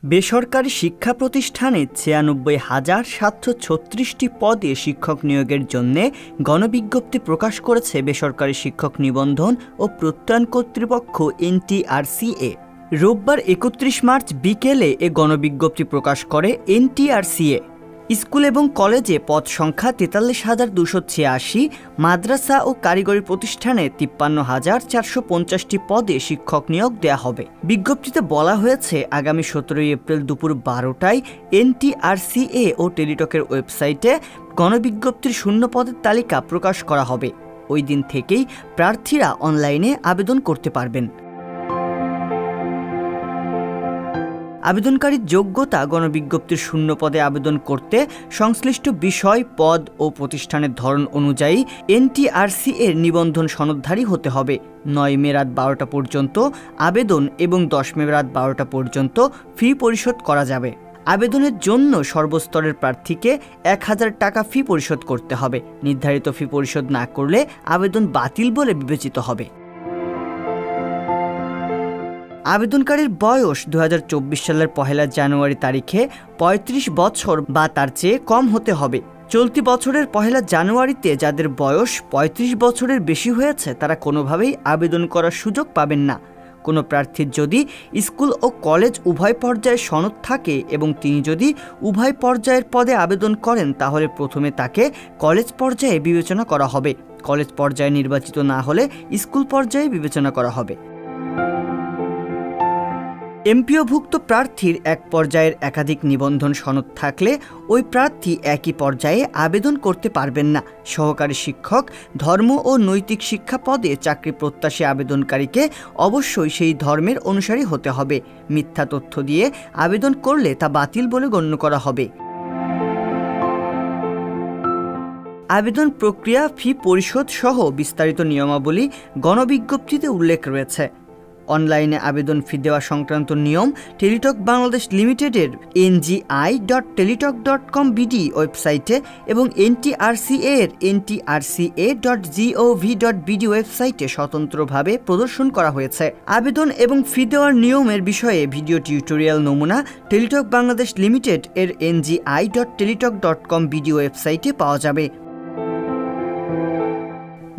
বেসরকারি শিক্ষা প্রতিষ্ঠানে ৯৬,৭৩৬টি পদে শিক্ষক নিয়োগের জন্য গণবিজ্ঞপ্তি প্রকাশ করেছে বেসরকারি শিক্ষক নিবন্ধন ও প্রত্যয়ন কর্তৃপক্ষ এনটিআরসিএ। রোববার ৩১ মার্চ বিকেলে এ গণবিজ্ঞপ্তি প্রকাশ করে এনটিআরসিএ। স্কুল এবং কলেজে পদ সংখ্যা ৪৩,২৮৬, মাদ্রাসা ও কারিগরি প্রতিষ্ঠানে ৫৩,৪৫০টি পদে শিক্ষক নিয়োগ দেওয়া হবে। বিজ্ঞপ্তিতে বলা হয়েছে, আগামী ১৭ এপ্রিল দুপুর ১২টায় এনটিআরসিএ ও টেলিটকের ওয়েবসাইটে গণবিজ্ঞপ্তির শূন্য পদের তালিকা প্রকাশ করা হবে। ওই দিন থেকেই প্রার্থীরা অনলাইনে আবেদন করতে পারবেন। আবেদনকারীর যোগ্যতা: গণবিজ্ঞপ্তির শূন্য পদে আবেদন করতে সংশ্লিষ্ট বিষয়, পদ ও প্রতিষ্ঠানের ধরন অনুযায়ী এনটিআরসি এর নিবন্ধন সনদধারী হতে হবে। ৯ মে রাত ১২টা পর্যন্ত আবেদন এবং ১০ মে রাত ১২টা পর্যন্ত ফি পরিশোধ করা যাবে। আবেদনের জন্য সর্বস্তরের প্রার্থীকে ১,০০০ টাকা ফি পরিশোধ করতে হবে। নির্ধারিত ফি পরিশোধ না করলে আবেদন বাতিল বলে বিবেচিত হবে। আবেদনকারীর বয়স ২০২৪ সালের ১ জানুয়ারি তারিখে ৩৫ বছর বা তার চেয়ে কম হতে হবে। চলতি বছরের ১ জানুয়ারিতে যাদের বয়স ৩৫ বছরের বেশি হয়েছে তারা কোনোভাবেই আবেদন করার সুযোগ পাবেন না। কোনো প্রার্থীর যদি স্কুল ও কলেজ উভয় পর্যায়ে সনদ থাকে এবং তিনি যদি উভয় পর্যায়ের পদে আবেদন করেন তাহলে প্রথমে তাকে কলেজ পর্যায়ে বিবেচনা করা হবে। কলেজ পর্যায়ে নির্বাচিত না হলে স্কুল পর্যায়ে বিবেচনা করা হবে। এমপিওভুক্ত প্রার্থীর এক পর্যায়ের একাধিক নিবন্ধন সনদ থাকলে ওই প্রার্থী একই পর্যায়ে আবেদন করতে পারবেন না। সহকারী শিক্ষক, ধর্ম ও নৈতিক শিক্ষা পদে চাকরি প্রত্যাশী আবেদনকারীকে অবশ্যই সেই ধর্মের অনুসারী হতে হবে। মিথ্যা তথ্য দিয়ে আবেদন করলে তা বাতিল বলে গণ্য করা হবে। আবেদন প্রক্রিয়া, ফি পরিশোধ সহ বিস্তারিত নিয়মাবলী গণবিজ্ঞপ্তিতে উল্লেখ রয়েছে। অনলাইনে আবেদন ফি দেওয়া সংক্রান্ত নিয়ম টেলিটক বাংলাদেশ লিমিটেডের ngi.teletalk.com.bd ওয়েবসাইটে এবং এনটিআরসিএ এর ntrca.gov.bd ওয়েবসাইটে স্বতন্ত্রভাবে প্রদর্শন করা হয়েছে। আবেদন এবং ফি দেওয়ার নিয়মের বিষয়ে ভিডিও টিউটোরিয়াল নমুনা টেলিটক বাংলাদেশ লিমিটেড এর ngi.teletalk.com.bd ওয়েবসাইটে পাওয়া যাবে।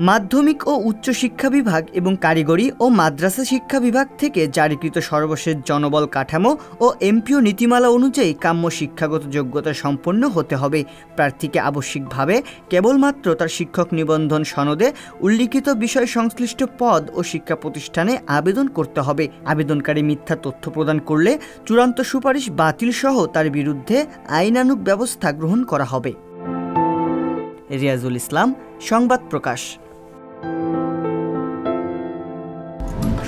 মাধ্যমিক ও উচ্চ শিক্ষা বিভাগ এবং কারিগরি ও মাদ্রাসা শিক্ষা বিভাগ থেকে জারিকৃত সর্বশেষ জনবল কাঠামো ও এমপিও নীতিমালা অনুযায়ী কাম্য শিক্ষাগত যোগ্যতা সম্পন্ন হতে হবে। প্রার্থীকে আবশ্যিকভাবে কেবলমাত্র তার শিক্ষক নিবন্ধন সনদে উল্লিখিত বিষয় সংশ্লিষ্ট পদ ও শিক্ষা প্রতিষ্ঠানে আবেদন করতে হবে। আবেদনকারী মিথ্যা তথ্য প্রদান করলে চূড়ান্ত সুপারিশ বাতিল সহ তার বিরুদ্ধে আইনানুগ ব্যবস্থা গ্রহণ করা হবে। রিয়াজুল ইসলাম, সংবাদ প্রকাশ।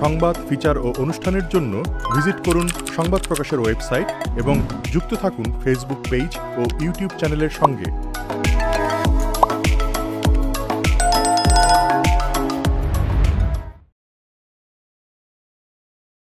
সংবাদ, ফিচার ও অনুষ্ঠানের জন্য ভিজিট করুন সংবাদ প্রকাশের ওয়েবসাইট এবং যুক্ত থাকুন ফেসবুক পেজ ও ইউটিউব চ্যানেলের সঙ্গে।